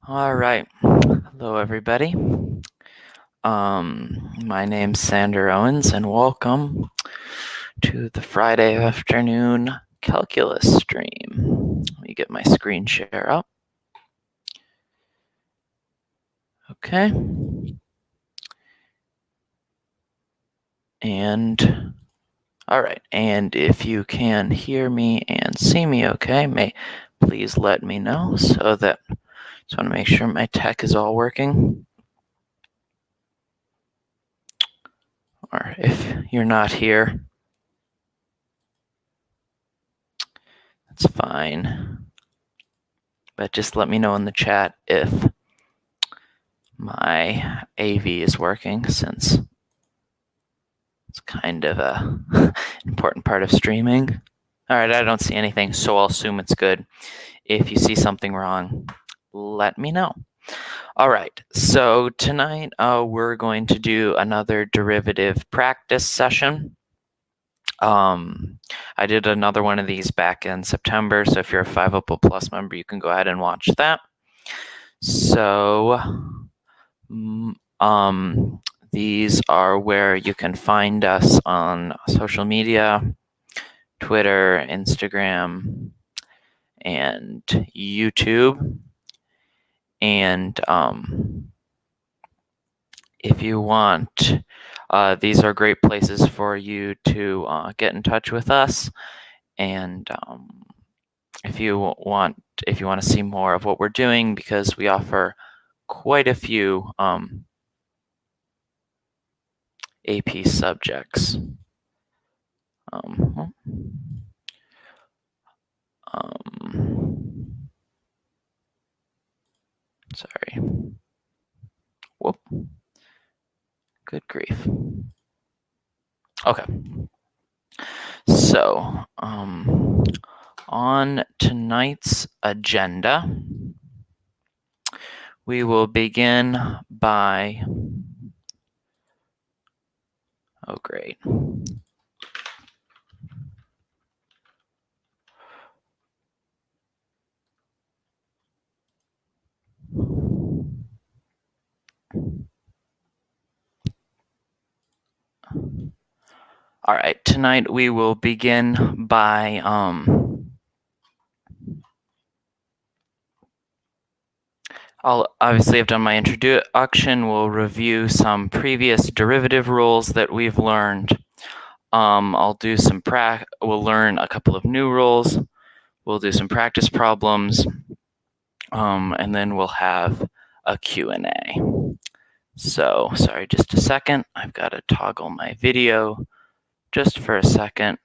All right. Hello, everybody. My name's Sander Owens, and welcome to the Friday afternoon calculus stream. Let me get my screen share up. Okay. And all right. And if you can hear me and see me okay, please let me know so that just want to make sure my tech is all working. Or if you're not here, that's fine. But just let me know in the chat if my AV is working, since it's kind of a important part of streaming. All right, I don't see anything, so I'll assume it's good. If you see something wrong, let me know. All right, so tonight we're going to do another derivative practice session. I did another one of these back in September, so if you're a Fiveable Plus member, you can go ahead and watch that. So, these are where you can find us on social media, Twitter, Instagram, and YouTube. And if you want, these are great places for you to get in touch with us. And if you want to see more of what we're doing, because we offer quite a few AP subjects. Sorry. Whoop. Good grief. Okay. So, on tonight's agenda, we will begin by, oh great. All right, tonight we will begin by I've done my introduction. We'll review some previous derivative rules that we've learned. I'll do some we'll learn a couple of new rules. We'll do some practice problems, and then we'll have a Q&A. So, sorry, just a second. I've got to toggle my video just for a second.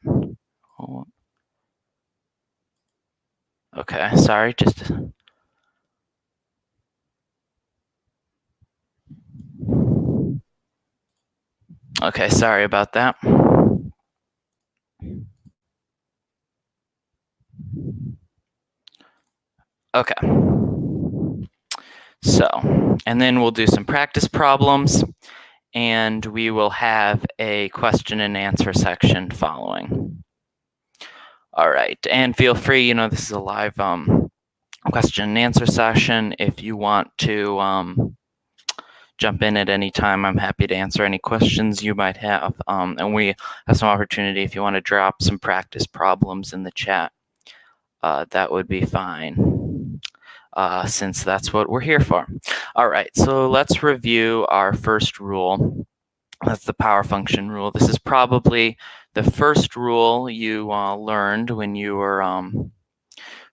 Okay, sorry, just... Okay, sorry about that. Okay. So, and then we'll do some practice problems, and we will have a question and answer section following. All right, and feel free, this is a live question and answer session. If you want to jump in at any time, I'm happy to answer any questions you might have. And we have some opportunity if you want to drop some practice problems in the chat. That would be fine, since that's what we're here for. All right, so let's review our first rule. That's the power function rule. This is probably the first rule you learned when you were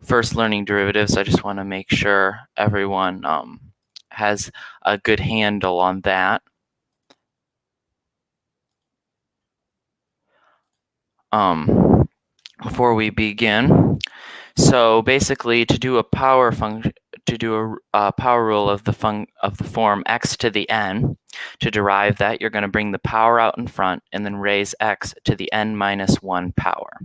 first learning derivatives. I just want to make sure everyone has a good handle on that. Before we begin, so basically, to do a power function, to do a power rule of the form x to the n, to derive that, you're going to bring the power out in front and then raise x to the n minus 1 power.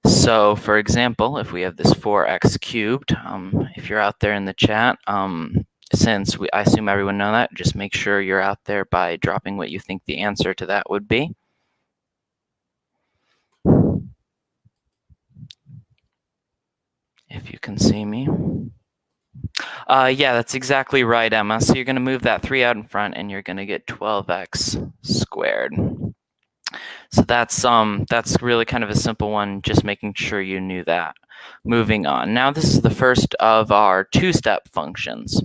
So, for example, if we have this 4x cubed, if you're out there in the chat, since I assume everyone know that, just make sure you're out there by dropping what you think the answer to that would be. If you can see me. Yeah, that's exactly right, Emma. So you're going to move that 3 out in front, and you're going to get 12x squared. So that's really kind of a simple one, just making sure you knew that. Moving on. Now this is the first of our two-step functions.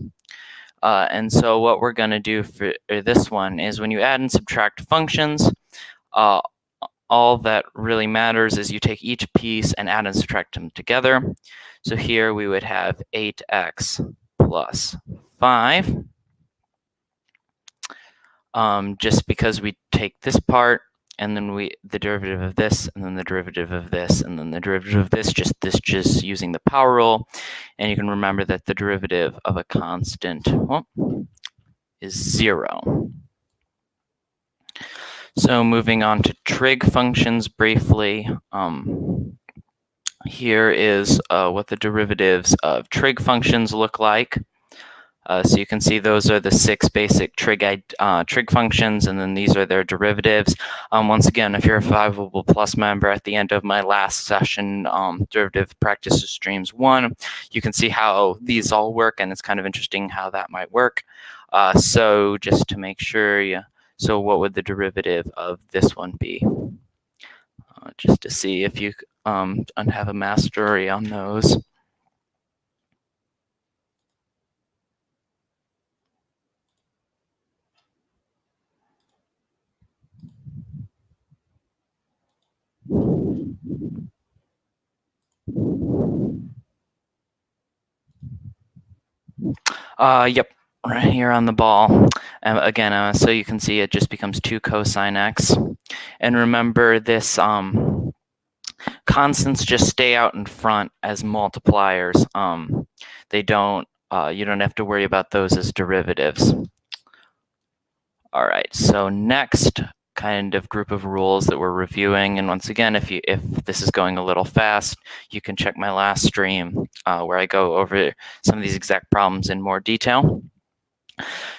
And so what we're going to do for this one is when you add and subtract functions, all that really matters is you take each piece and add and subtract them together. So here we would have 8x plus 5. Just because we take this part and then the derivative of this, and then the derivative of this, and then the derivative of this just using the power rule. And you can remember that the derivative of a constant is 0. So moving on to trig functions briefly. Here is what the derivatives of trig functions look like. So you can see those are the 6 basic trig functions, and then these are their derivatives. Once again, if you're a Fiveable Plus member, at the end of my last session, Derivative Practice Streams 1, you can see how these all work, and it's kind of interesting how that might work. So just to make sure, so what would the derivative of this one be? Just to see if you have a mastery on those. Yep, right here on the ball. Again, so you can see it just becomes 2 cosine x. And remember this, constants just stay out in front as multipliers. They don't, you don't have to worry about those as derivatives. All right, so next kind of group of rules that we're reviewing, and once again, if this is going a little fast, you can check my last stream where I go over some of these exact problems in more detail.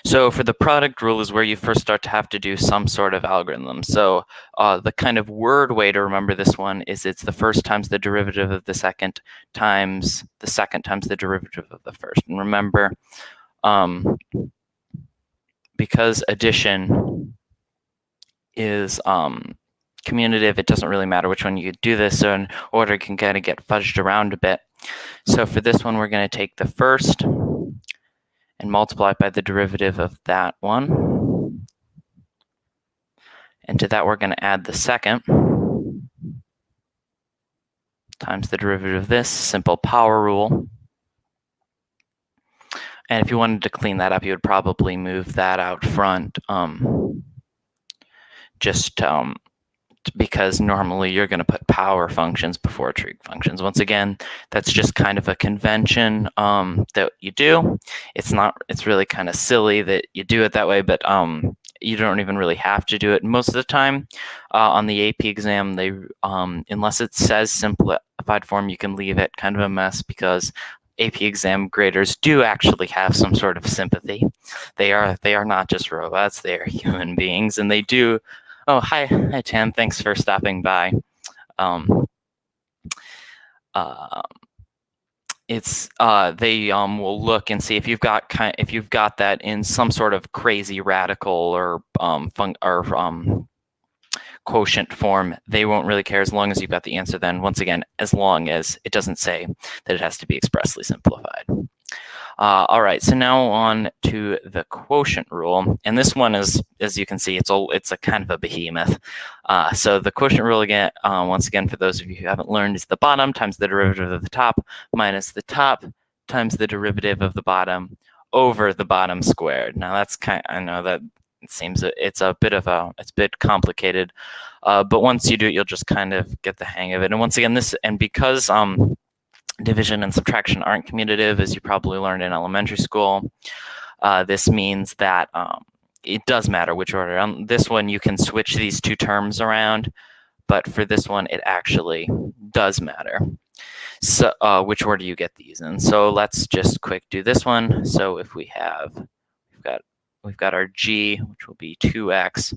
So for the product rule is where you first start to have to do some sort of algorithm. So the kind of word way to remember this one is it's the first times the derivative of the second times the second times the derivative of the first. And remember, because addition is commutative, it doesn't really matter which one you do this, so in order can kind of get fudged around a bit. So for this one, we're going to take the first and multiply it by the derivative of that one. And to that, we're going to add the second times the derivative of this, simple power rule. And if you wanted to clean that up, you would probably move that out front, just because normally you're going to put power functions before trig functions. Once again, that's just kind of a convention that you do. It's really kind of silly that you do it that way, but you don't even really have to do it most of the time. On the AP exam, they unless it says simplified form, you can leave it kind of a mess because AP exam graders do actually have some sort of sympathy. They are not just robots, they are human beings, and they do. Oh, hi, Tam. Thanks for stopping by. They will look and see if you've got that in some sort of crazy radical or quotient form. They won't really care as long as you've got the answer. Then once again, as long as it doesn't say that it has to be expressly simplified. All right, so now on to the quotient rule, and this one is, as you can see, it's a kind of a behemoth. So the quotient rule again, once again, for those of you who haven't learned, is the bottom times the derivative of the top minus the top times the derivative of the bottom over the bottom squared. Now that's I know that it seems it's a bit complicated, but once you do it, you'll just kind of get the hang of it. And once again, because division and subtraction aren't commutative, as you probably learned in elementary school. This means that it does matter which order. On this one, you can switch these two terms around, but for this one, it actually does matter. So which order you get these in. So let's just quick do this one. So if we've got our g, which will be 2x,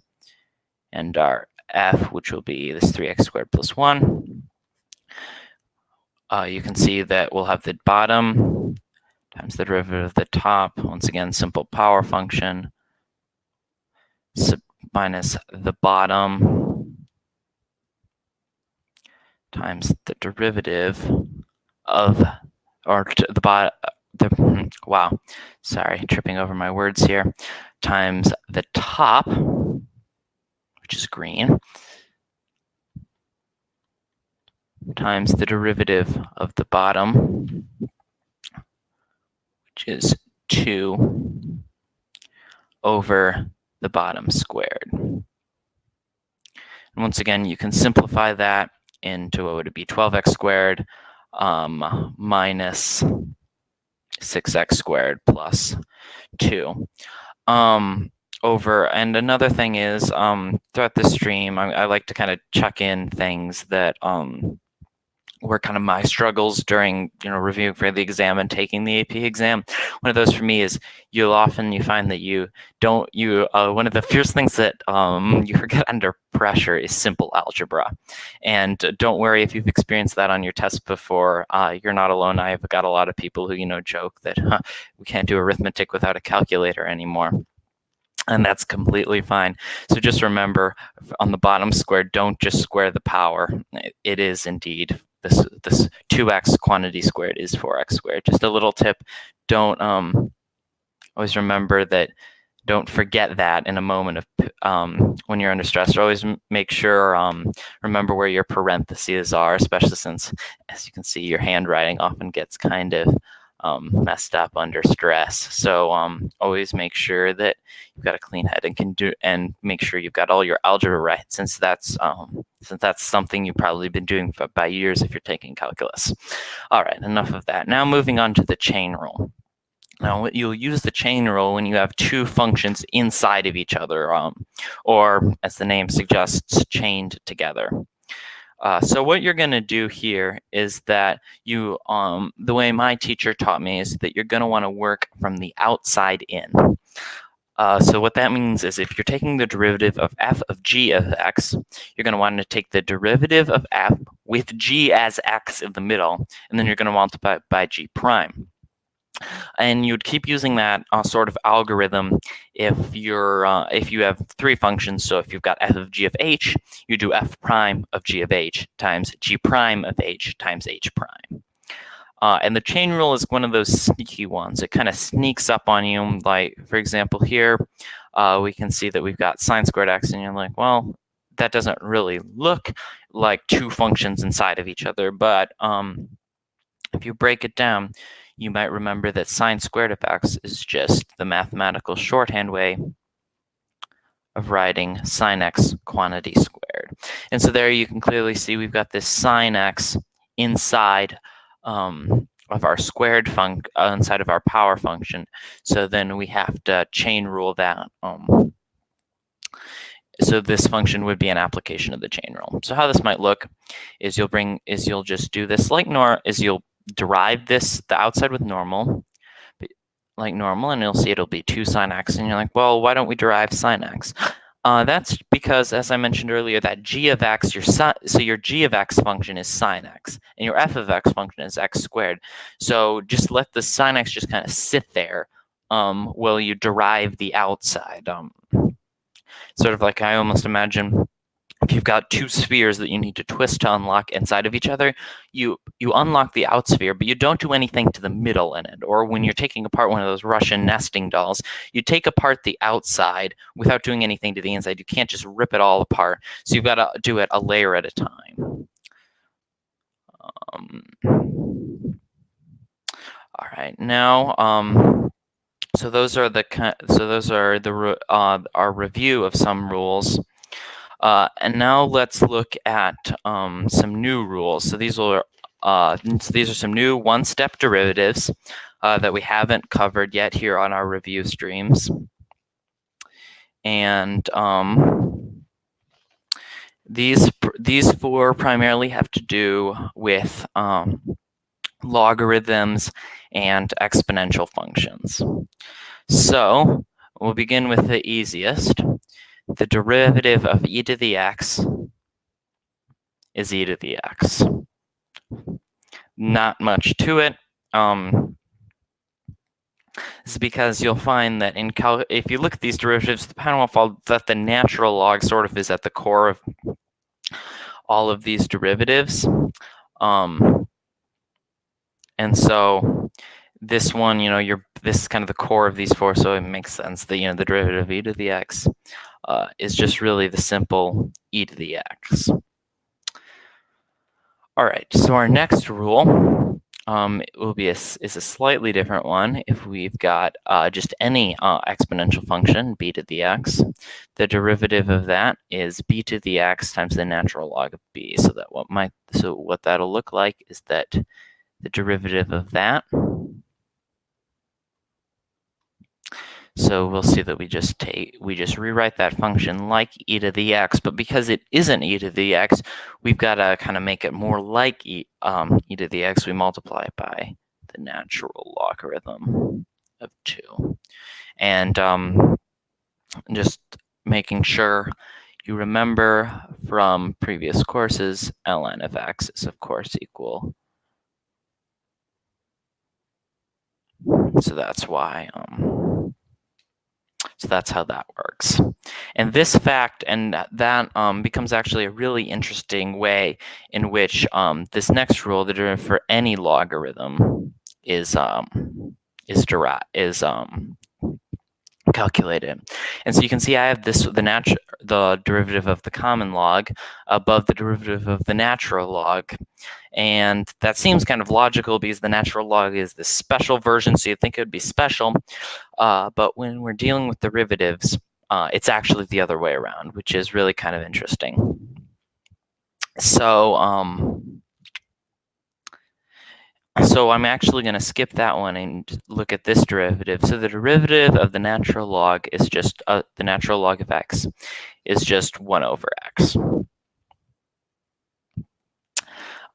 and our f, which will be this 3x squared plus 1. You can see that we'll have the bottom times the derivative of the top, once again, simple power function, minus the bottom times the derivative of, or the bottom, wow, sorry, tripping over my words here, times the top, which is green, times the derivative of the bottom, which is 2 over the bottom squared. And once again, you can simplify that into what would it be, 12x squared minus 6x squared plus 2. And another thing is, throughout the stream, I like to kind of chuck in things that were kind of my struggles during, reviewing for the exam and taking the AP exam. One of those for me is you find that one of the first things that you forget under pressure is simple algebra. And don't worry if you've experienced that on your test before. You're not alone. I've got a lot of people who, joke that we can't do arithmetic without a calculator anymore. And that's completely fine. So just remember, on the bottom square, don't just square the power. It is indeed this 2x quantity squared is 4x squared. Just a little tip: don't always remember that. Don't forget that in a moment of when you're under stress. Always make sure remember where your parentheses are, especially since, as you can see, your handwriting often gets kind of messed up under stress. So always make sure that you've got a clean head and make sure you've got all your algebra right, since that's something you've probably been doing by years if you're taking calculus. All right, enough of that. Now moving on to the chain rule. Now you'll use the chain rule when you have two functions inside of each other, or as the name suggests, chained together. So what you're going to do here is that the way my teacher taught me is that you're going to want to work from the outside in. So what that means is if you're taking the derivative of f of g of x, you're going to want to take the derivative of f with g as x in the middle, and then you're going to multiply it by g prime. And you'd keep using that sort of algorithm if you have three functions. So if you've got f of g of h, you do f prime of g of h times g prime of h times h prime. And the chain rule is one of those sneaky ones. It kind of sneaks up on you. Like, for example, here we can see that we've got sine squared x, and you're like, well, that doesn't really look like two functions inside of each other. But if you break it down, you might remember that sine squared of x is just the mathematical shorthand way of writing sine x quantity squared. And so there you can clearly see we've got this sine x inside of our squared inside of our power function. So then we have to chain rule that. So this function would be an application of the chain rule. So how this might look is you'll just do this you'll derive the outside with normal, like normal, and you'll see it'll be 2 sine x, and you're like, well, why don't we derive sine x? That's because, as I mentioned earlier, that g of x, so your g of x function is sine x, and your f of x function is x squared. So just let the sine x just kind of sit there while you derive the outside. Sort of like I almost imagine if you've got two spheres that you need to twist to unlock inside of each other, you unlock the outsphere, but you don't do anything to the middle in it. Or when you're taking apart one of those Russian nesting dolls, you take apart the outside without doing anything to the inside. You can't just rip it all apart. So you've got to do it a layer at a time. All right, now so those are our review of some rules. And now let's look at some new rules. So these are some new one-step derivatives that we haven't covered yet here on our review streams. And these four primarily have to do with logarithms and exponential functions. So we'll begin with the easiest. The derivative of e to the x is e to the x. Not much to it. This is because you'll find that if you look at these derivatives, the pattern will follow that the natural log sort of is at the core of all of these derivatives. And so this one, this is kind of the core of these four, so it makes sense that, the derivative of e to the x is just really the simple e to the x. All right, so our next rule is a slightly different one. If we've got just any exponential function, b to the x, the derivative of that is b to the x times the natural log of b. So what that'll look like is that the derivative of that. So we'll see that we just rewrite that function like e to the x, but because it isn't e to the x, we've got to kind of make it more like e to the x. We multiply it by the natural logarithm of 2. And just making sure you remember from previous courses, ln of x is of course equal. So that's why. So that's how that works. And this fact and that becomes actually a really interesting way in which this next rule, the derivative for any logarithm, is calculated. And so you can see I have the derivative of the common log above the derivative of the natural log. And that seems kind of logical because the natural log is this special version, so you'd think it would be special. But when we're dealing with derivatives, it's actually the other way around, which is really kind of interesting. So I'm actually going to skip that one and look at this derivative. So the derivative of the natural log is just the natural log of x is just 1 over x.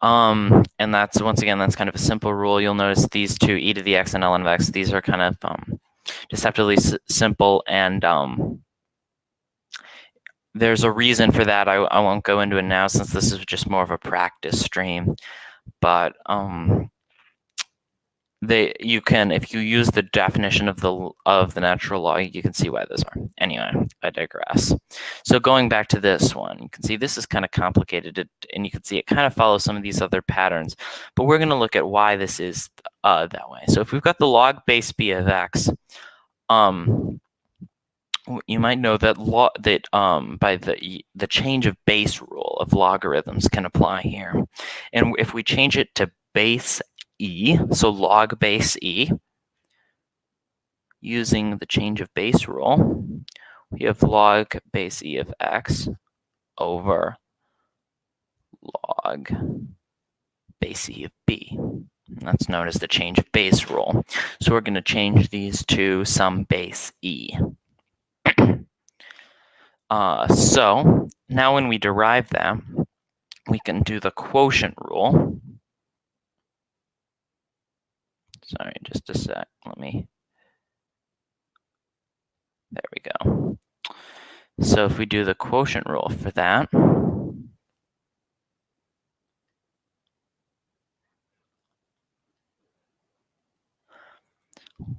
And that's, once again, that's kind of a simple rule. You'll notice these two, e to the x and ln of x, these are kind of deceptively simple, and there's a reason for that. I won't go into it now since this is just more of a practice stream, but you can, if you use the definition of the natural log, you can see why those are. Anyway, I digress. So going back to this one, you can see this is kind of complicated, and you can see it kind of follows some of these other patterns, but we're going to look at why this is that way. So if we've got the log base b of x, you might know that by the change of base rule of logarithms can apply here, and if we change it to base e, so log base e, using the change of base rule, we have log base e of x over log base e of b. And that's known as the change of base rule. So we're going to change these to some base e. So now when we derive them, we can do the quotient rule. Sorry, just a sec. There we go. So if we do the quotient rule for that,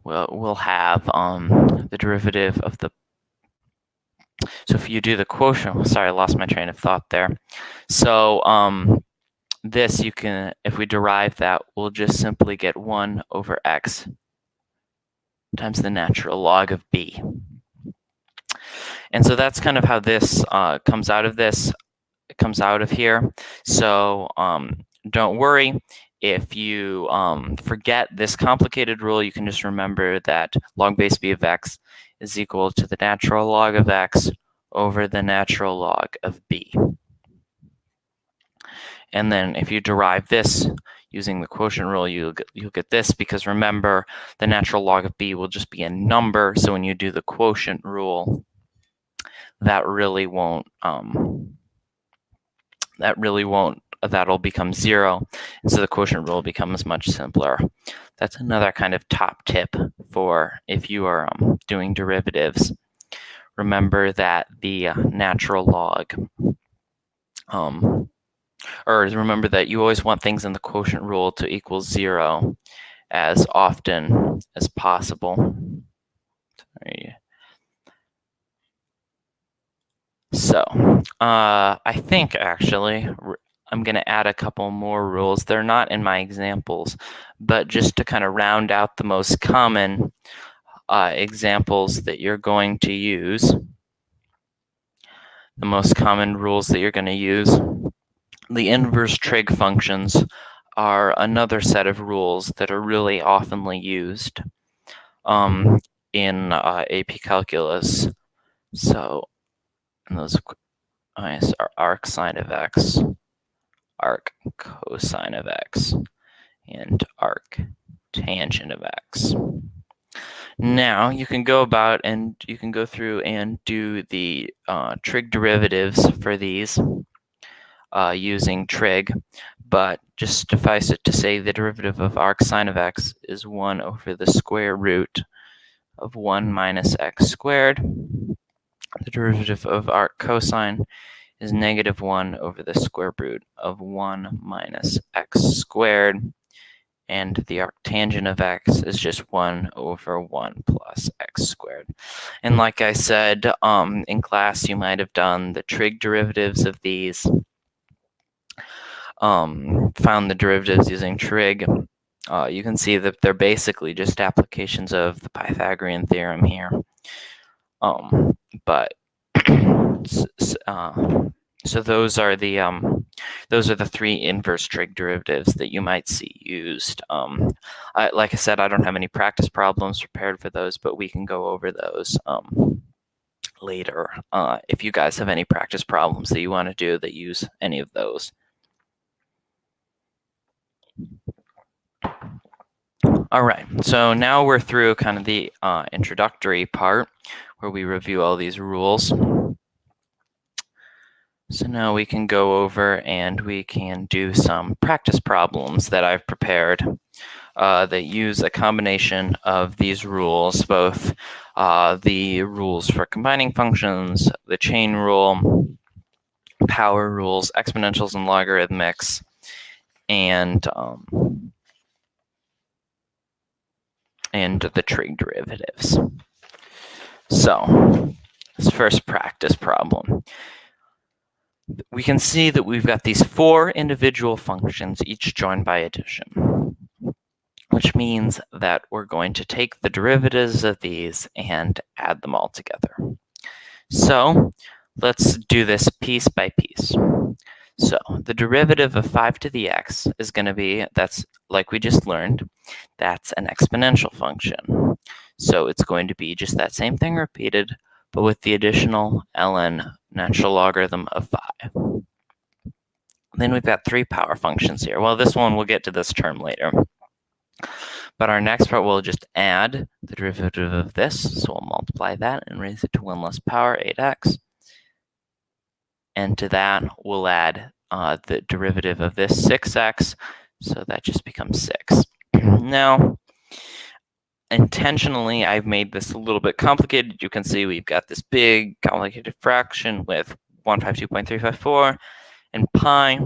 we'll have the derivative of the. So if you do the quotient, sorry, I lost my train of thought there. So this, you can, if we derive that, we'll just simply get 1 over x times the natural log of b. And so that's kind of how this comes out of this. It comes out of here. So don't worry. If you forget this complicated rule, you can just remember that log base b of x is equal to the natural log of x over the natural log of b. And then if you derive this using the quotient rule, you'll get this, because remember, the natural log of b will just be a number. So when you do the quotient rule, that'll become 0. And so the quotient rule becomes much simpler. That's another kind of top tip for if you are doing derivatives. Remember that the natural log, or remember that you always want things in the quotient rule to equal 0. as often as possible. So I think actually I'm going to add a couple more rules. They're not in my examples, but just to kind of round out the most common examples that you're going to use, the most common rules that you're going to use. The inverse trig functions are another set of rules that are really oftenly used in AP Calculus. So, and those are arc sine of x, arc cosine of x, and arc tangent of x. Now you can go about and you can go through and do the trig derivatives for these using trig, but just suffice it to say the derivative of arc sine of x is 1 over the square root of 1 minus x squared. The derivative of arc cosine is negative 1 over the square root of 1 minus x squared. And the arctangent of x is just 1 over 1 plus x squared. And like I said, in class you might have done the trig derivatives of these, found the derivatives using trig. You can see that they're basically just applications of the Pythagorean theorem here. But so those are the three inverse trig derivatives that you might see used. Like I said, I don't have any practice problems prepared for those, but we can go over those later if you guys have any practice problems that you want to do that use any of those. All right, so now we're through kind of the introductory part where we review all these rules. So now we can go over and we can do some practice problems that I've prepared that use a combination of these rules, both the rules for combining functions, the chain rule, power rules, exponentials and logarithmics, and the trig derivatives. So this first practice problem. We can see that we've got these four individual functions, each joined by addition, which means that we're going to take the derivatives of these and add them all together. So let's do this piece by piece. So the derivative of 5 to the x is going to be, that's like we just learned, that's an exponential function. So it's going to be just that same thing repeated, but with the additional ln natural logarithm of 5. Then we've got three power functions here. Well, this one, we'll get to this term later. But our next part, we'll just add the derivative of this. So we'll multiply that and raise it to 1 less power, 8x. And to that, we'll add the derivative of this, 6x. So that just becomes 6. Now, intentionally, I've made this a little bit complicated. You can see we've got this big complicated fraction with 152.354 and pi.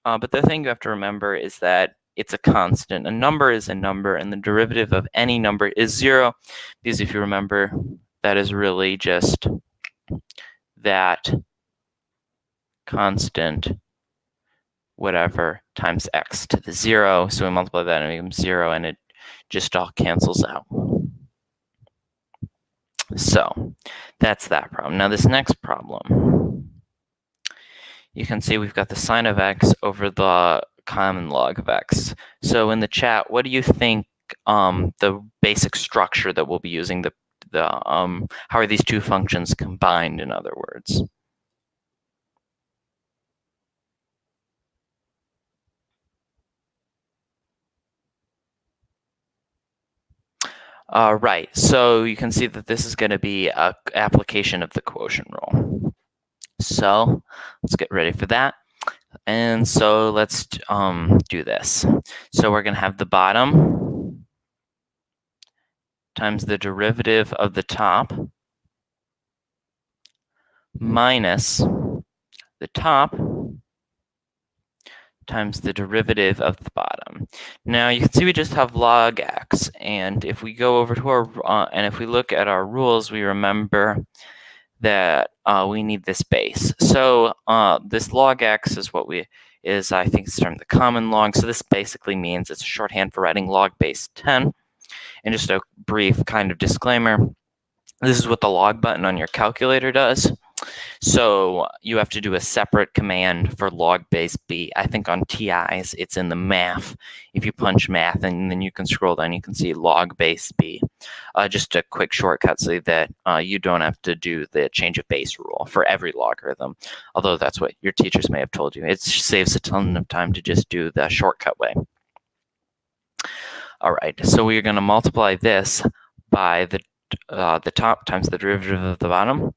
But the thing you have to remember is that it's a constant. A number is a number, and the derivative of any number is 0, because if you remember, that is really just that constant whatever times x to the 0. So we multiply that and it becomes 0, and it just all cancels out. So that's that problem. Now this next problem, you can see we've got the sine of x over the common log of x. So in the chat, what do you think the basic structure that we'll be using, how are these two functions combined, in other words? Right, so you can see that this is going to be an application of the quotient rule. So let's get ready for that. And so let's do this. So we're going to have the bottom times the derivative of the top minus the top times the derivative of the bottom. Now you can see we just have log x, and if we go over to our and if we look at our rules, we remember that we need this base. So this log x is what I think it's termed the common log. So this basically means it's a shorthand for writing log base 10. And just a brief kind of disclaimer, this is what the log button on your calculator does. So you have to do a separate command for log base b. I think on TIs it's in the math. If you punch math and then you can scroll down, you can see log base b. Just a quick shortcut so that you don't have to do the change of base rule for every logarithm, although that's what your teachers may have told you. It saves a ton of time to just do the shortcut way. All right, so we're going to multiply this by the top times the derivative of the bottom,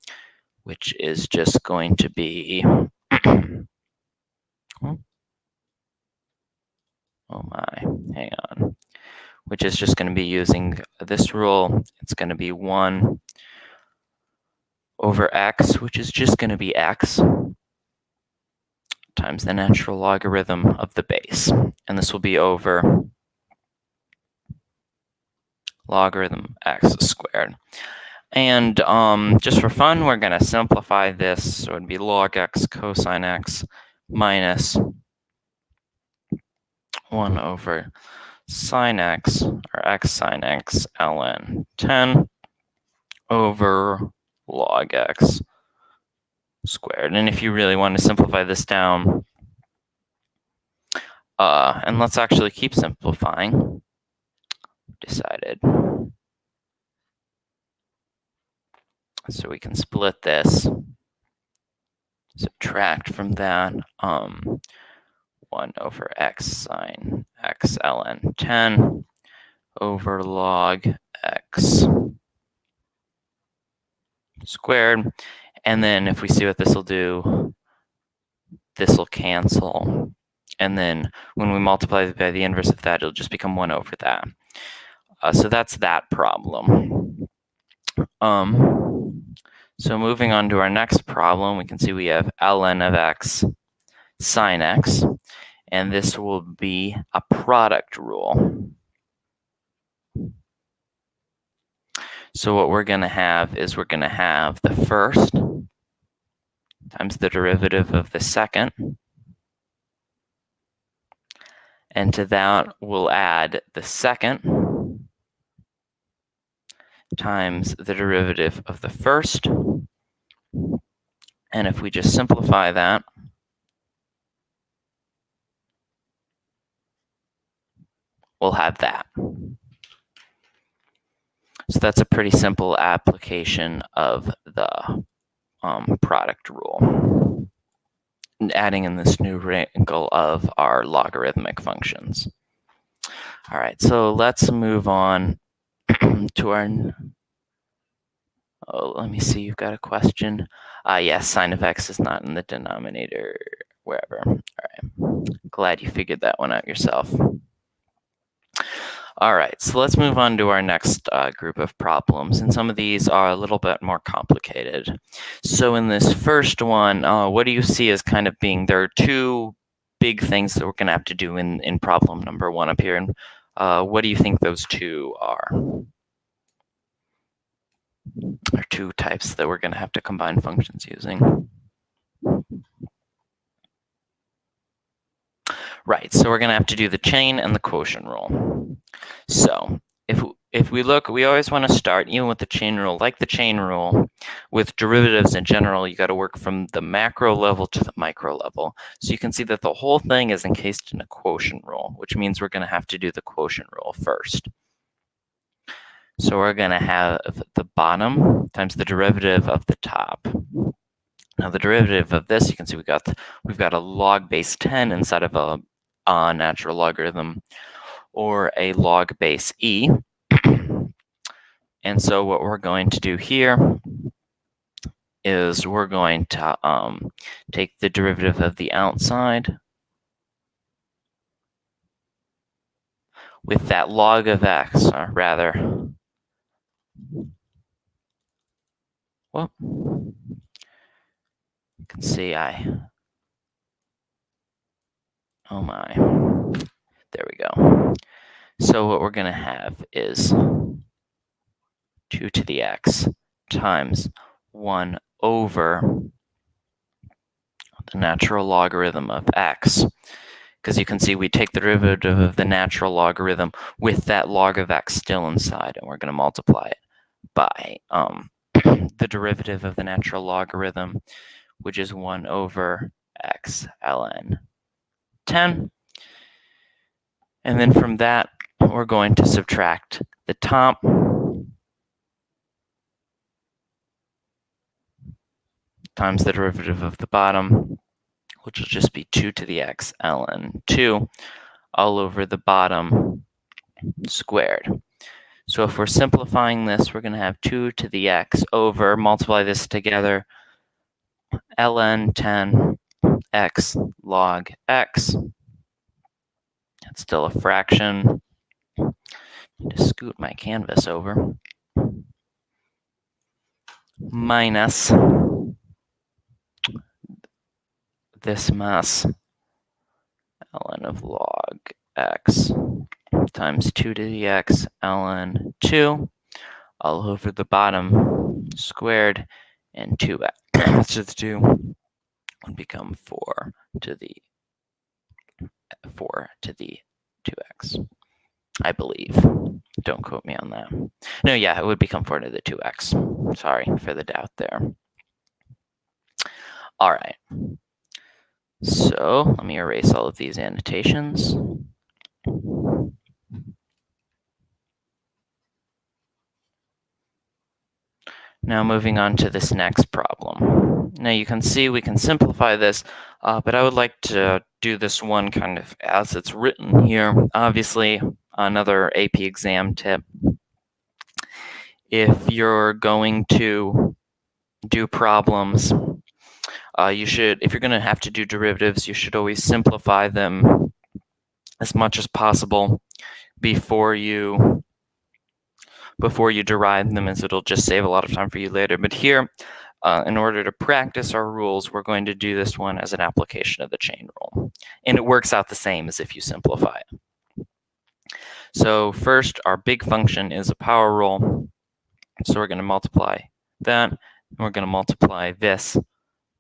which is just going to be, oh my, hang on, which is just going to be using this rule. It's going to be 1 over x, which is just going to be x, times the natural logarithm of the base. And this will be over logarithm x squared. And just for fun, we're going to simplify this. So it would be log x cosine x minus 1 over sine x, or x sine x ln 10 over log x squared. And if you really want to simplify this down, and let's actually keep simplifying, decided. So we can split this, subtract from that 1 over x sine x ln 10 over log x squared. And then if we see what this will do, this will cancel. And then when we multiply by the inverse of that, it'll just become 1 over that. So that's that problem. So moving on to our next problem, we can see we have ln of x sine x, and this will be a product rule. So what we're going to have is we're going to have the first times the derivative of the second, and to that we'll add the second times the derivative of the first. And if we just simplify that, we'll have that. So that's a pretty simple application of the product rule, and adding in this new wrinkle of our logarithmic functions. All right, so let's move on to our, let me see, you've got a question. Yes, sine of x is not in the denominator, wherever. All right, glad you figured that one out yourself. All right, so let's move on to our next group of problems, and some of these are a little bit more complicated. So in this first one, what do you see as kind of being, there are two big things that we're going to have to do in problem number 1 up here, and what do you think those two are? Or two types that we're going to have to combine functions using. Right, so we're going to have to do the chain and the quotient rule. So if we look, we always want to start, even with the chain rule, like the chain rule, with derivatives in general, you got to work from the macro level to the micro level. So you can see that the whole thing is encased in a quotient rule, which means we're going to have to do the quotient rule first. So we're going to have the bottom times the derivative of the top. Now the derivative of this, you can see we've got a log base 10 instead of a natural logarithm or a log base e. And so what we're going to do here is we're going to take the derivative of the outside with that log of x, or rather, well, you can see Oh my. There we go. So what we're going to have is 2 to the x times 1 over the natural logarithm of x. Because you can see we take the derivative of the natural logarithm with that log of x still inside, and we're going to multiply it by the derivative of the natural logarithm, which is 1 over x ln 10. And then from that, we're going to subtract the top times the derivative of the bottom, which will just be 2 to the x ln 2 all over the bottom squared. So if we're simplifying this, we're going to have 2 to the x over, multiply this together, ln 10 x log x. That's still a fraction. Need to scoot my canvas over. Minus this mess, ln of log x times 2 to the x ln 2 all over the bottom squared, and 2x to the 2 would become 4 to the 2x, I believe. Don't quote me on that. No, yeah, it would become 4 to the 2x. Sorry for the doubt there. All right. So let me erase all of these annotations. Now moving on to this next problem. Now you can see we can simplify this, but I would like to do this one kind of as it's written here. Obviously, another AP exam tip. If you're going to do problems, if you're going to have to do derivatives, you should always simplify them as much as possible before you derive them, as it'll just save a lot of time for you later. But here, in order to practice our rules, we're going to do this one as an application of the chain rule. And it works out the same as if you simplify it. So first, our big function is a power rule. So we're going to multiply that, and we're going to multiply this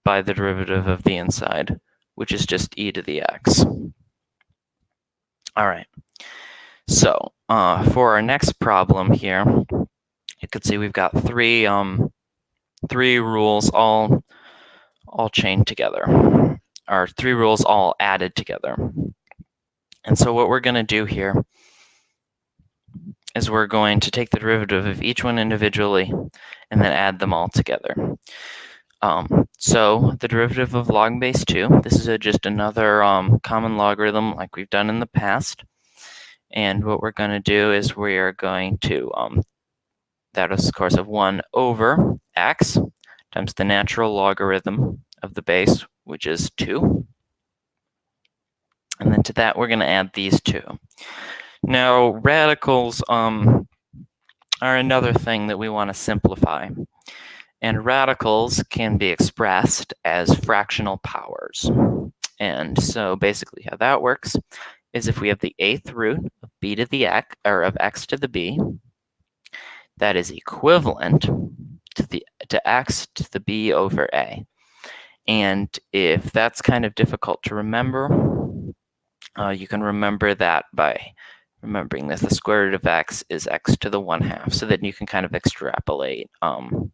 by the derivative of the inside, which is just e to the x. All right. So for our next problem here, you can see we've got three rules all chained together, or 3 rules all added together. And so what we're going to do here is we're going to take the derivative of each one individually and then add them all together. So the derivative of log base 2, this is just another common logarithm like we've done in the past. And what we're going to do is we are going to, that is of course of 1 over x times the natural logarithm of the base, which is 2. And then to that, we're going to add these 2. Now, radicals are another thing that we want to simplify. And radicals can be expressed as fractional powers. And so basically how that works is if we have the 8th root of b to the x, or of x to the b, that is equivalent to x to the b over a. And if that's kind of difficult to remember, you can remember that by remembering that the square root of x is x to the 1/2, so that you can kind of extrapolate how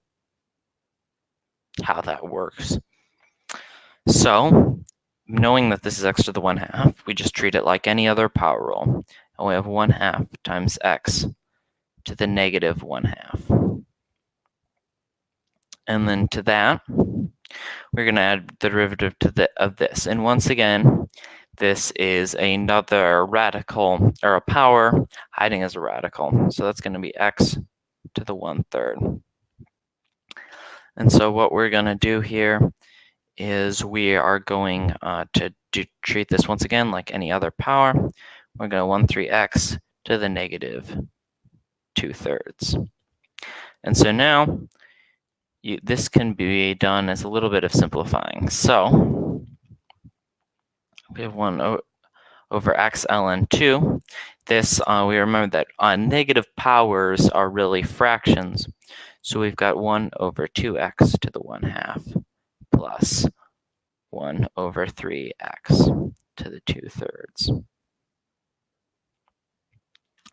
that works. So, knowing that this is x to the 1/2, we just treat it like any other power rule. And we have 1/2 times x to the negative 1/2. And then to that, we're going to add the derivative of this. And once again, this is another radical, or a power hiding as a radical. So that's going to be x to the 1/3. And so what we're going to do here is we are going to treat this once again like any other power. We're going to 13x to the negative 2/3. And so now this can be done as a little bit of simplifying. So we have 1 over x ln 2. This, we remember that negative powers are really fractions. So we've got 1 over 2x to the 1/2 plus 1 over 3x to the 2/3.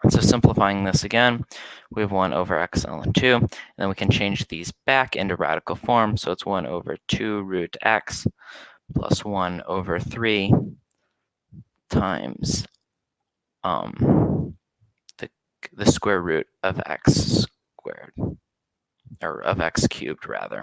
And so simplifying this again, we have 1 over x ln 2, and then we can change these back into radical form. So it's 1 over 2 root x plus 1 over 3 times the square root of x squared, or of x cubed rather.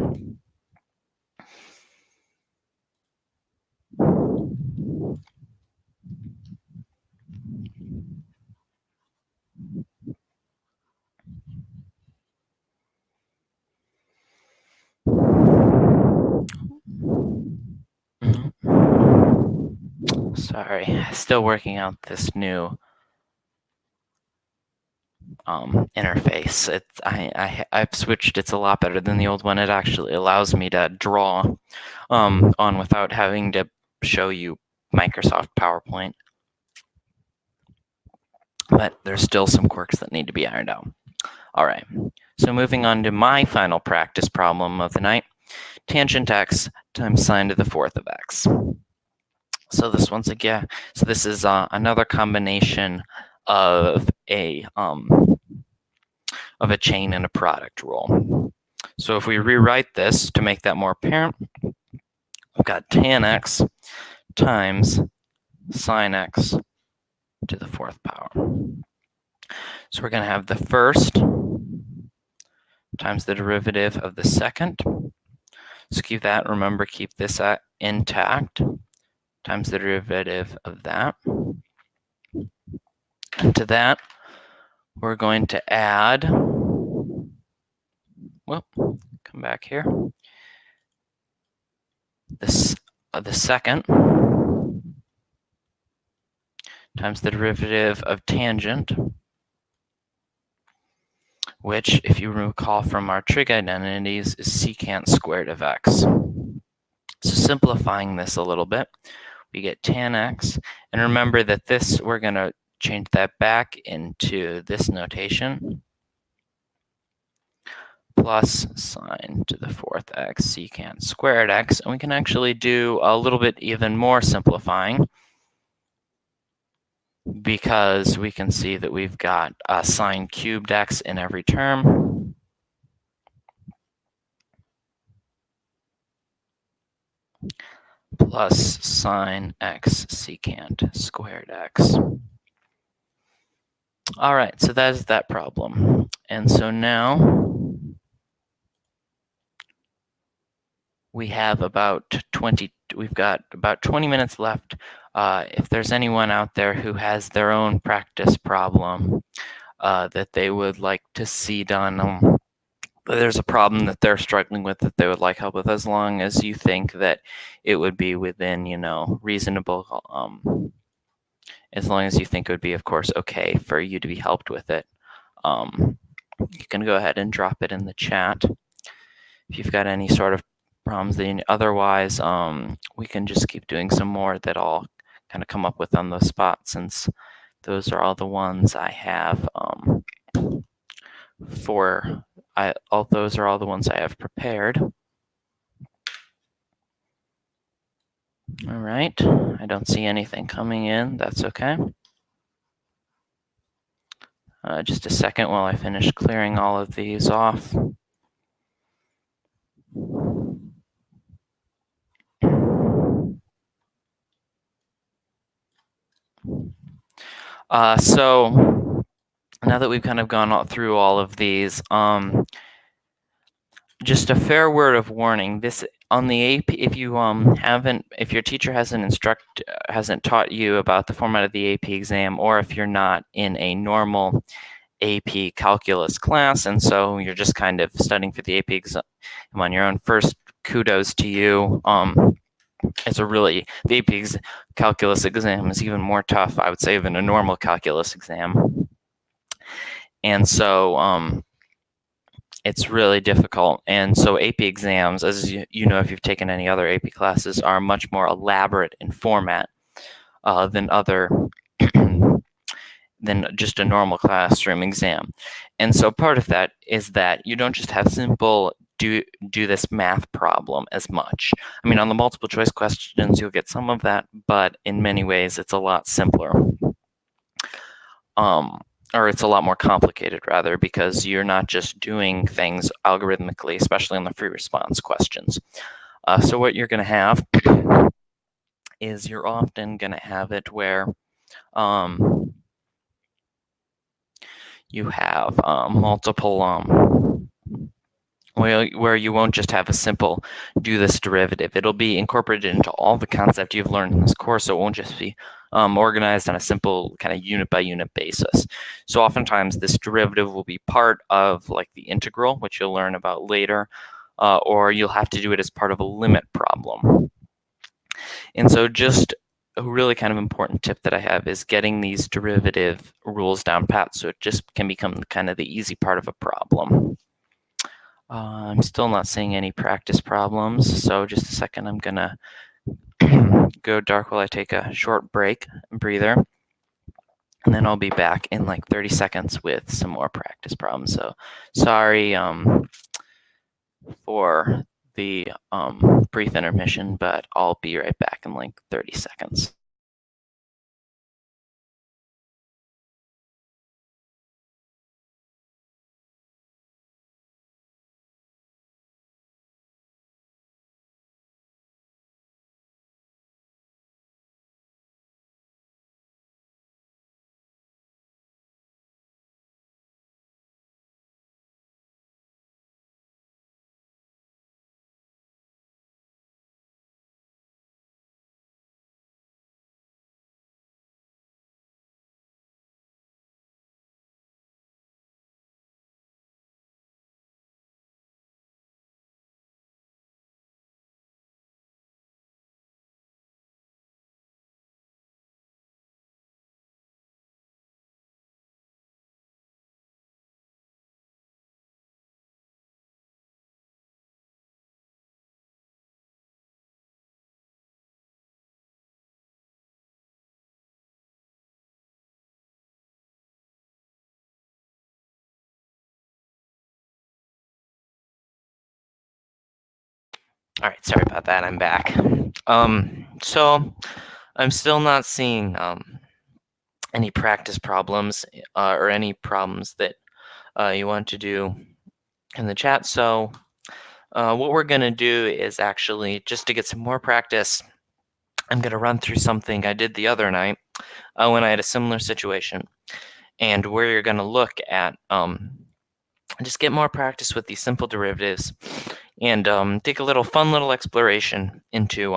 Sorry, still working out this new interface. I've switched. It's a lot better than the old one. It actually allows me to draw on without having to show you Microsoft PowerPoint. But there's still some quirks that need to be ironed out. All right, so moving on to my final practice problem of the night, tangent x times sine to the 4th of x. So this once again, so this is another combination of a chain and a product rule. So if we rewrite this to make that more apparent, we've got tan x times sine x to the 4th power. So we're going to have the first times the derivative of the second. So keep that, remember, keep this intact, times the derivative of that. And to that, we're going to add, well, come back here, the second times the derivative of tangent, which, if you recall from our trig identities, is secant squared of x. So simplifying this a little bit, we get tan x, and remember that this, we're going to change that back into this notation, plus sine to the 4th x secant squared x, and we can actually do a little bit even more simplifying, because we can see that we've got sine cubed x in every term. Plus sine x secant squared x. All right, so that is that problem. And so now we have we've got about 20 minutes left. If there's anyone out there who has their own practice problem that they would like to see done, there's a problem that they're struggling with that they would like help with, as long as you think that it would be within, reasonable, as long as you think it would be, of course, okay for you to be helped with it, you can go ahead and drop it in the chat if you've got any sort of problems. Otherwise, we can just keep doing some more that I'll kind of come up with on the spot, since those are all the ones I have those are all the ones I have prepared. All right, I don't see anything coming in. That's okay. Just a second while I finish clearing all of these off. So now that we've kind of gone through all of these, just a fair word of warning. This on the AP, if your teacher hasn't taught you about the format of the AP exam, or if you're not in a normal AP calculus class, and so you're just kind of studying for the AP exam on your own, first, kudos to you. The AP calculus exam is even more tough, I would say, than a normal calculus exam. And so it's really difficult. And so AP exams, as you know, if you've taken any other AP classes, are much more elaborate in format. than than just a normal classroom exam. And so part of that is that you don't just have simple do this math problem as much. I mean, on the multiple choice questions, you'll get some of that, but in many ways, it's a lot simpler. Or it's a lot more complicated, rather, because you're not just doing things algorithmically, especially on the free response questions. So what you're going to have is you're often going to have it where you have multiple where you won't just have a simple do this derivative. It'll be incorporated into all the concept you've learned in this course, so it won't just be organized on a simple kind of unit by unit basis. So oftentimes this derivative will be part of like the integral, which you'll learn about later, or you'll have to do it as part of a limit problem. And so just a really kind of important tip that I have is getting these derivative rules down pat, so it just can become kind of the easy part of a problem. I'm still not seeing any practice problems, so just a second, I'm gonna go dark while I take a short break, breather, and then I'll be back in like 30 seconds with some more practice problems. So sorry for the brief intermission, but I'll be right back in like 30 seconds. All right, sorry about that. I'm back. So I'm still not seeing any practice problems or any problems that you want to do in the chat. So what we're going to do is actually, just to get some more practice, I'm going to run through something I did the other night when I had a similar situation, and where you're going to look at just get more practice with these simple derivatives and take a little fun little exploration into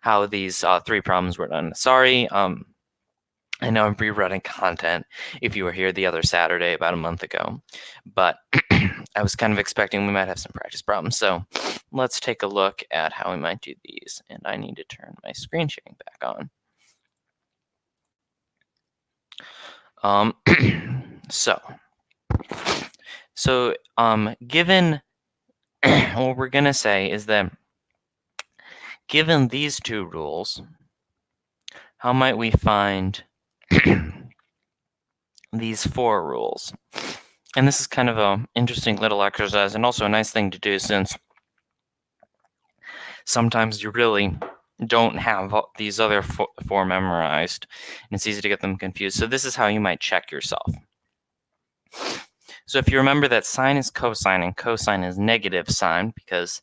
how these three problems were done. Sorry, I know I'm rerunning content if you were here the other Saturday about a month ago, but I was kind of expecting we might have some practice problems. So let's take a look at how we might do these. And I need to turn my screen sharing back on. So given what we're going to say is that given these two rules, how might we find these four rules? And this is kind of an interesting little exercise and also a nice thing to do, since sometimes you really don't have these other four memorized, and it's easy to get them confused. So this is how you might check yourself. So if you remember that sine is cosine and cosine is negative sine, because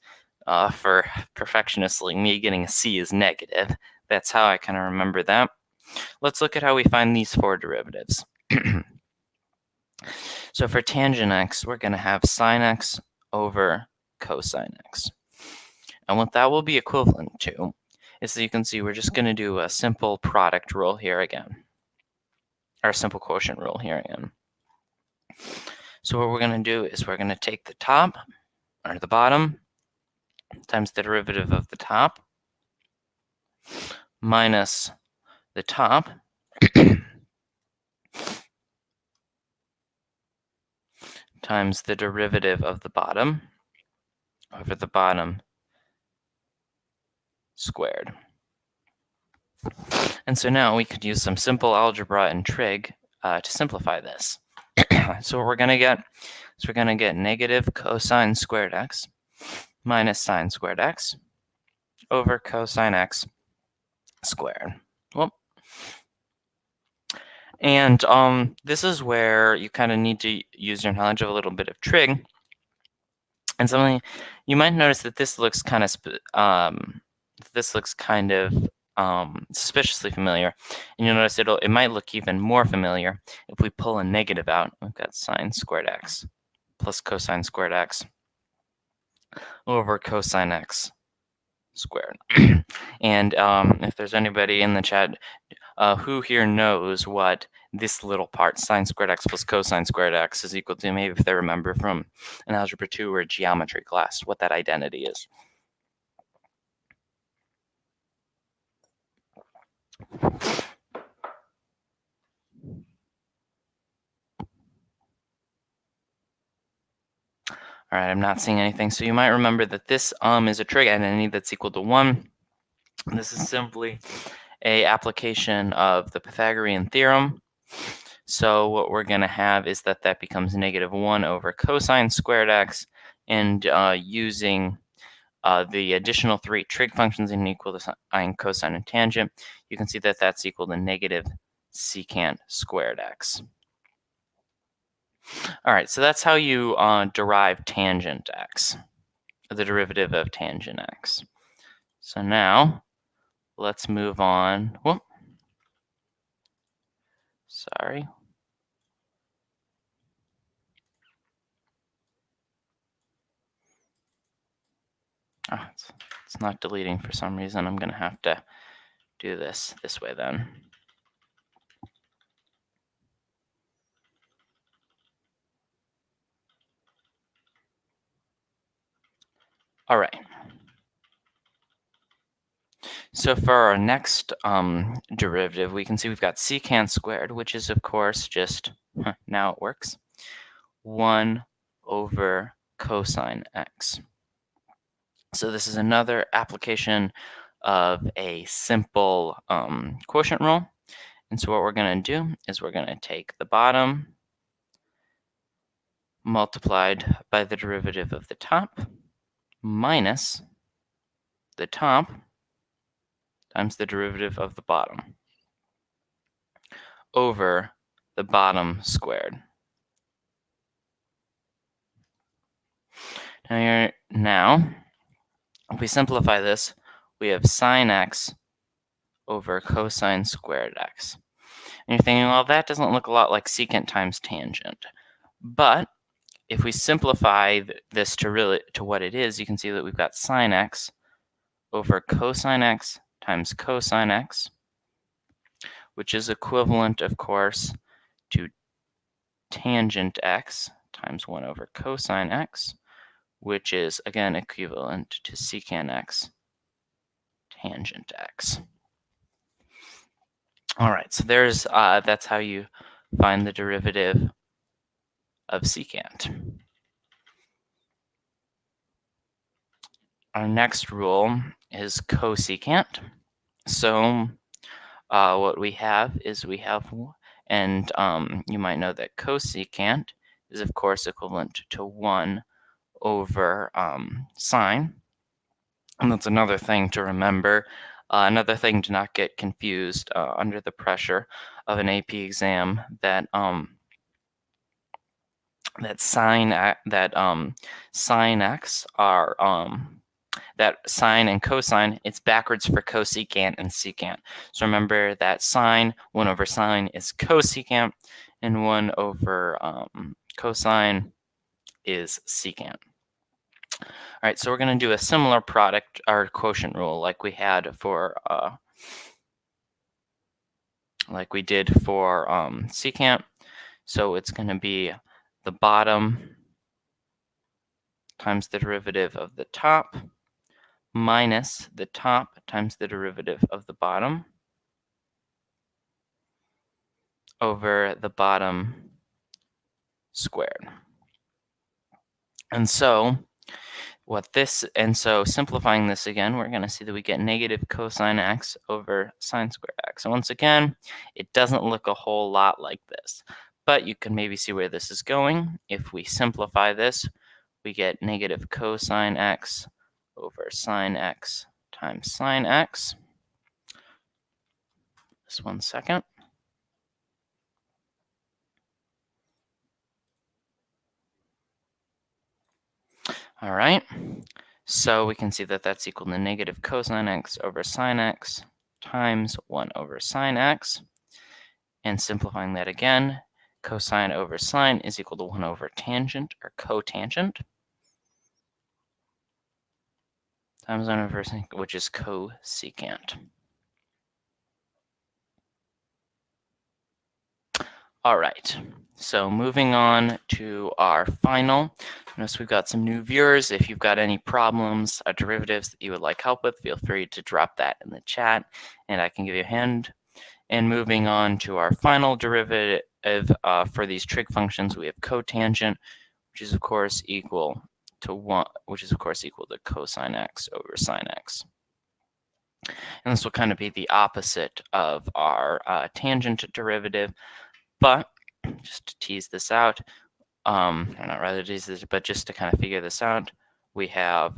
for perfectionists like me, getting a C is negative. That's how I kind of remember that. Let's look at how we find these four derivatives. So for tangent x, we're going to have sine x over cosine x. And what that will be equivalent to is, that you can see we're just going to do a simple product rule here again, or a simple quotient rule here again. So what we're going to do is we're going to take the top, or the bottom, times the derivative of the top, minus the top, times the derivative of the bottom, over the bottom squared. And so now we could use some simple algebra and trig to simplify this. So what we're going to get is we're going to get negative cosine squared x minus sine squared x over cosine x squared. Well, and this is where you kind of need to use your knowledge of a little bit of trig. And something you might notice that this looks kind of suspiciously familiar, and you'll notice it might look even more familiar if we pull a negative out. We've got sine squared x plus cosine squared x over cosine x squared. And if there's anybody in the chat who here knows what this little part, sine squared x plus cosine squared x, is equal to, maybe if they remember from an algebra 2 or a geometry class, what that identity is. All right, I'm not seeing anything. So you might remember that this is a trig identity that's equal to 1. This is simply a application of the Pythagorean theorem. So what we're going to have is that becomes negative 1 over cosine squared x, and using the additional 3 trig functions in equal to sine, cosine, and tangent, you can see that that's equal to negative secant squared x. All right, so that's how you derive tangent x, the derivative of tangent x. So now let's move on. Whoop. Sorry. Oh, it's not deleting for some reason. I'm going to have to do this way then. All right. So for our next derivative, we can see we've got secant squared, which is, of course, just, now it works, 1 over cosine x. So this is another application of a simple quotient rule. And so what we're going to do is we're going to take the bottom multiplied by the derivative of the top minus the top times the derivative of the bottom over the bottom squared. Now, if we simplify this, we have sine x over cosine squared x. And you're thinking, well, that doesn't look a lot like secant times tangent. But if we simplify this to what it is, you can see that we've got sine x over cosine x times cosine x, which is equivalent, of course, to tangent x times 1 over cosine x, which is, again, equivalent to secant x tangent x. All right, so there's that's how you find the derivative of secant. Our next rule is cosecant. So what we have is and you might know that cosecant is, of course, equivalent to 1 over sine. And that's another thing to remember, another thing to not get confused under the pressure of an AP exam, that sine x are that sine and cosine, it's backwards for cosecant and secant. So remember that sine, 1 over sine is cosecant, and 1 over cosine is secant. All right, so we're going to do a similar product or quotient rule like we had for like we did for secant. So it's going to be the bottom times the derivative of the top minus the top times the derivative of the bottom over the bottom squared. And so And so simplifying this again, we're going to see that we get negative cosine x over sine squared x. And once again, it doesn't look a whole lot like this, but you can maybe see where this is going. If we simplify this, we get negative cosine x over sine x times sine x. Just 1 second. All right, so we can see that that's equal to negative cosine x over sine x times 1 over sine x. And simplifying that again, cosine over sine is equal to 1 over tangent, or cotangent, times 1 over sine, which is cosecant. All right, so moving on to our final. Notice we've got some new viewers. If you've got any problems or derivatives that you would like help with, feel free to drop that in the chat, and I can give you a hand. And moving on to our final derivative for these trig functions, we have cotangent, which is of course equal to 1, which is of course equal to cosine x over sine x. And this will kind of be the opposite of our tangent derivative, but just to tease this out, or not rather tease this, but just to kind of figure this out, we have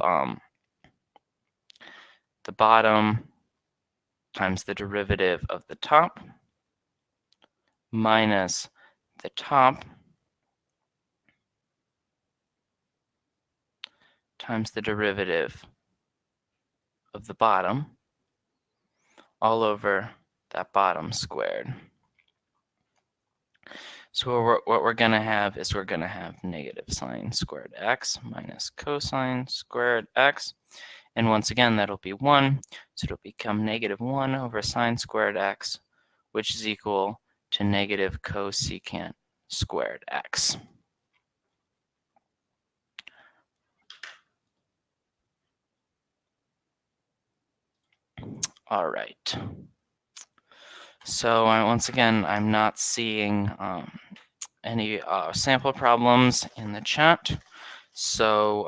the bottom times the derivative of the top minus the top times the derivative of the bottom all over that bottom squared. So what we're going to have is we're going to have negative sine squared x minus cosine squared x. And once again, that'll be 1. So it'll become negative 1 over sine squared x, which is equal to negative cosecant squared x. All right. So once again, I'm not seeing any sample problems in the chat. So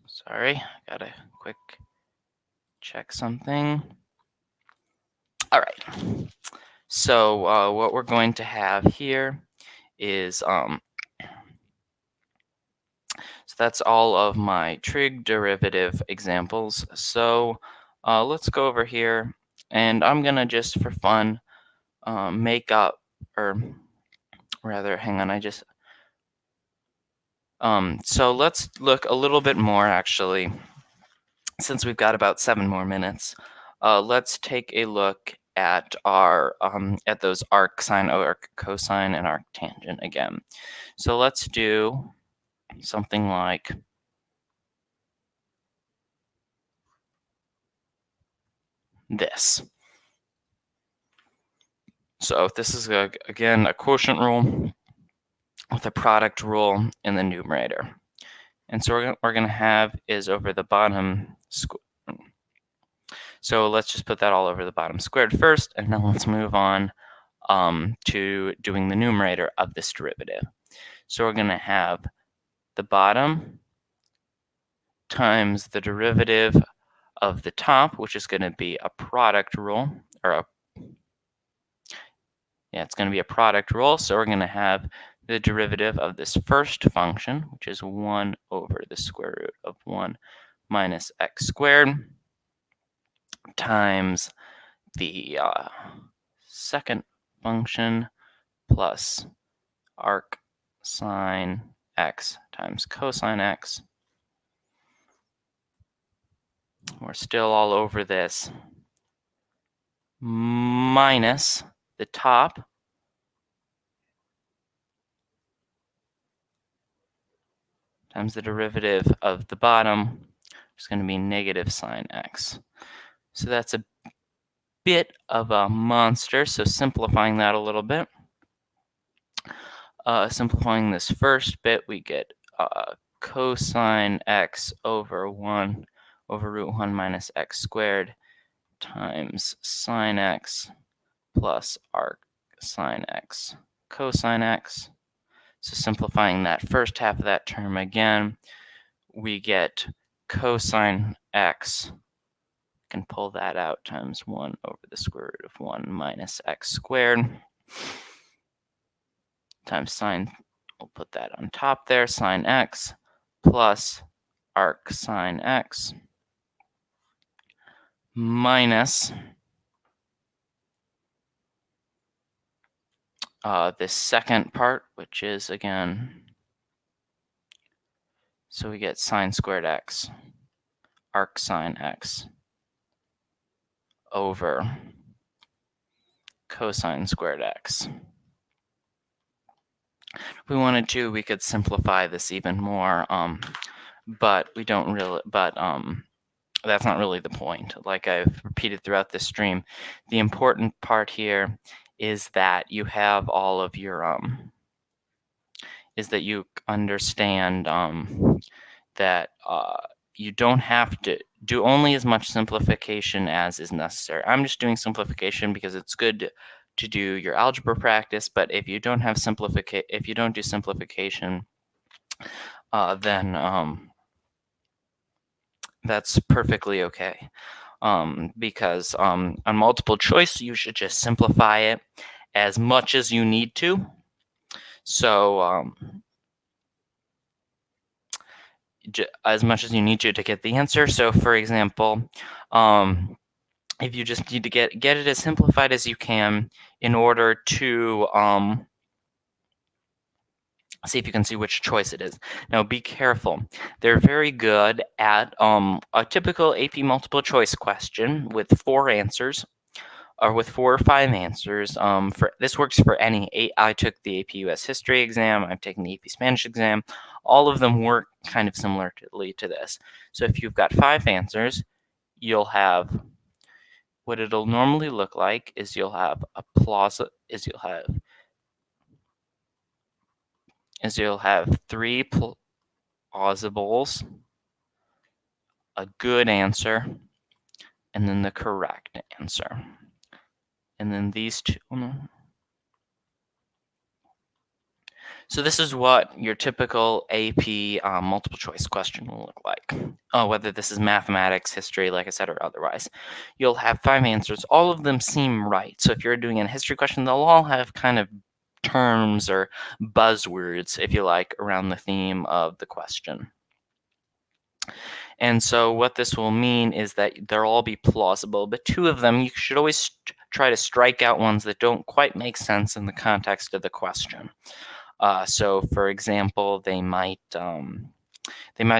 sorry, gotta quick check something. All right. So what we're going to have here is so that's all of my trig derivative examples. So let's go over here, and I'm gonna just for fun make up, or rather, hang on, so let's look a little bit more actually, since we've got about 7 more minutes. Let's take a look at our at those arc sine, arc cosine, and arc tangent again. So let's do something like this. So this is again a quotient rule with a product rule in the numerator. And so what we're going to have is over the bottom square. So let's just put that all over the bottom squared first, and then let's move on to doing the numerator of this derivative. So we're going to have the bottom times the derivative of the top, which is going to be a product rule, or it's going to be a product rule. So we're going to have the derivative of this first function, which is 1 over the square root of 1 minus x squared, times the second function plus arc sine x times cosine x. We're still all over this, minus the top times the derivative of the bottom, which is going to be negative sine x. So that's a bit of a monster, so simplifying that a little bit. Simplifying this first bit, we get cosine x over 1 over root 1 minus x squared times sine x plus arc sine x cosine x. So simplifying that first half of that term again, we get cosine x. Can pull that out times 1 over the square root of 1 minus x squared times sine, we'll put that on top there, sine x plus arc sine x minus this second part, which is again, so we get sine squared x, arc sine x over cosine squared x. If we wanted to, we could simplify this even more, but we don't really, that's not really the point. Like I've repeated throughout this stream, the important part here is that you have all of your, is that you understand that you don't have to do only as much simplification as is necessary. I'm just doing simplification because it's good to do your algebra practice, but if you don't have if you don't do simplification, then that's perfectly okay. Because on multiple choice, you should just simplify it as much as you need to. So as much as you need to get the answer. So for example, if you just need to get it as simplified as you can in order to see if you can see which choice it is. Now be careful. They're very good at a typical AP multiple choice question with 4 answers, or with 4 or 5 answers. For this works for any. I took the AP US History exam. I've taken the AP Spanish exam. All of them work kind of similarly to this. So if you've got 5 answers, you'll have what it'll normally look like is you'll have you'll have 3 plausibles, a good answer, and then the correct answer. And then these two. So this is what your typical AP multiple choice question will look like. Whether this is mathematics, history, like I said, or otherwise. You'll have 5 answers. All of them seem right. So if you're doing a history question, they'll all have kind of terms or buzzwords, if you like, around the theme of the question. And so what this will mean is that they'll all be plausible, but 2 of them, you should always try to strike out ones that don't quite make sense in the context of the question. So for example, they might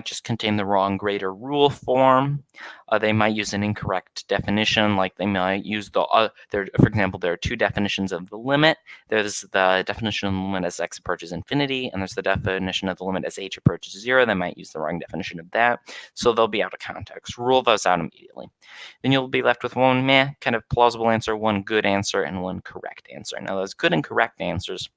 just contain the wrong greater rule form. They might use an incorrect definition, like they might use for example, there are 2 definitions of the limit. There's the definition of the limit as x approaches infinity, and there's the definition of the limit as h approaches 0. They might use the wrong definition of that, so they'll be out of context. Rule those out immediately. Then you'll be left with one kind of plausible answer, one good answer, and one correct answer. Now those good and correct answers,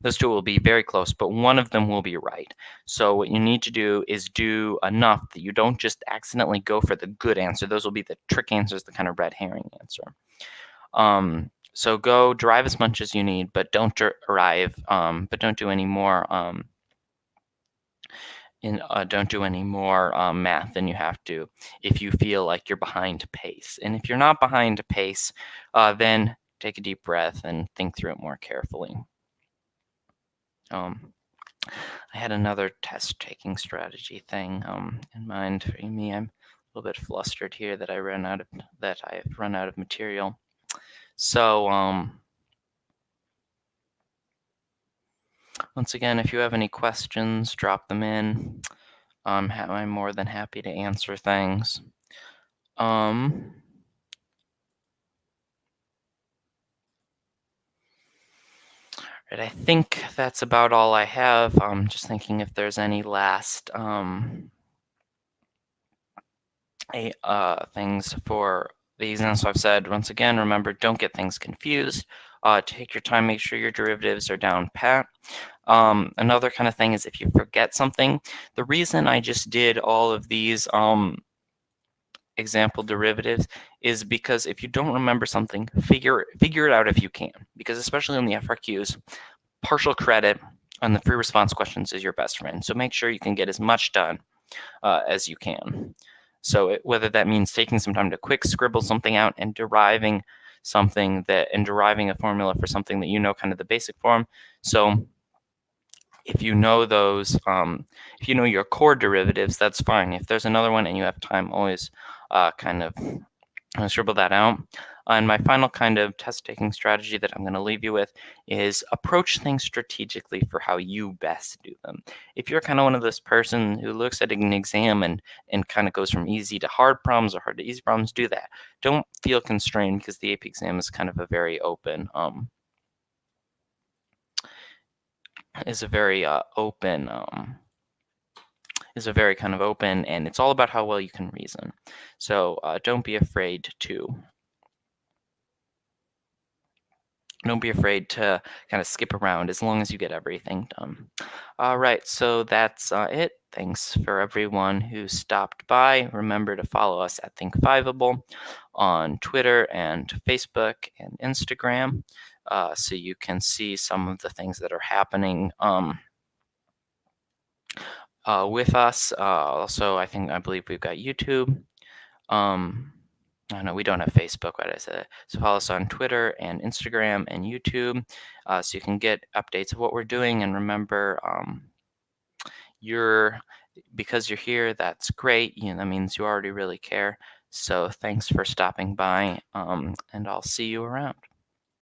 those 2 will be very close, but one of them will be right. So what you need to do is do enough that you don't just accidentally go for the good answer. Those will be the trick answers, the kind of red herring answer. So go derive as much as you need, but don't derive, but don't do any more don't do any more math than you have to if you feel like you're behind pace. And if you're not behind pace, then take a deep breath and think through it more carefully. I had another test-taking strategy thing in mind for me. I'm a little bit flustered here that I've run out of material. So once again, if you have any questions, drop them in. I'm more than happy to answer things. Right, I think that's about all I have. Just thinking if there's any last things for the exam. So I've said, once again, remember, don't get things confused. Take your time, make sure your derivatives are down pat. Another kind of thing is if you forget something, the reason I just did all of these example derivatives is because if you don't remember something, figure it out if you can. Because especially on the FRQs, partial credit on the free response questions is your best friend. So make sure you can get as much done as you can. So whether that means taking some time to quick scribble something out and deriving a formula for something that you know kind of the basic form. So if you know those, if you know your core derivatives, that's fine. If there's another one and you have time, always kind of scribble that out. And my final kind of test taking strategy that I'm going to leave you with is approach things strategically for how you best do them. If you're kind of one of this person who looks at an exam and kind of goes from easy to hard problems or hard to easy problems, do that. Don't feel constrained because the AP exam is kind of a very open, is a very kind of open, and it's all about how well you can reason. So don't be afraid to kind of skip around as long as you get everything done. All right, so that's it. Thanks for everyone who stopped by. Remember to follow us at Think Fiveable on Twitter and Facebook and Instagram, so you can see some of the things that are happening with us. Also, I believe we've got YouTube. I know we don't have Facebook, but I said so. Follow us on Twitter and Instagram and YouTube, so you can get updates of what we're doing. And remember, because you're here, that's great. That means you already really care. So thanks for stopping by, and I'll see you around.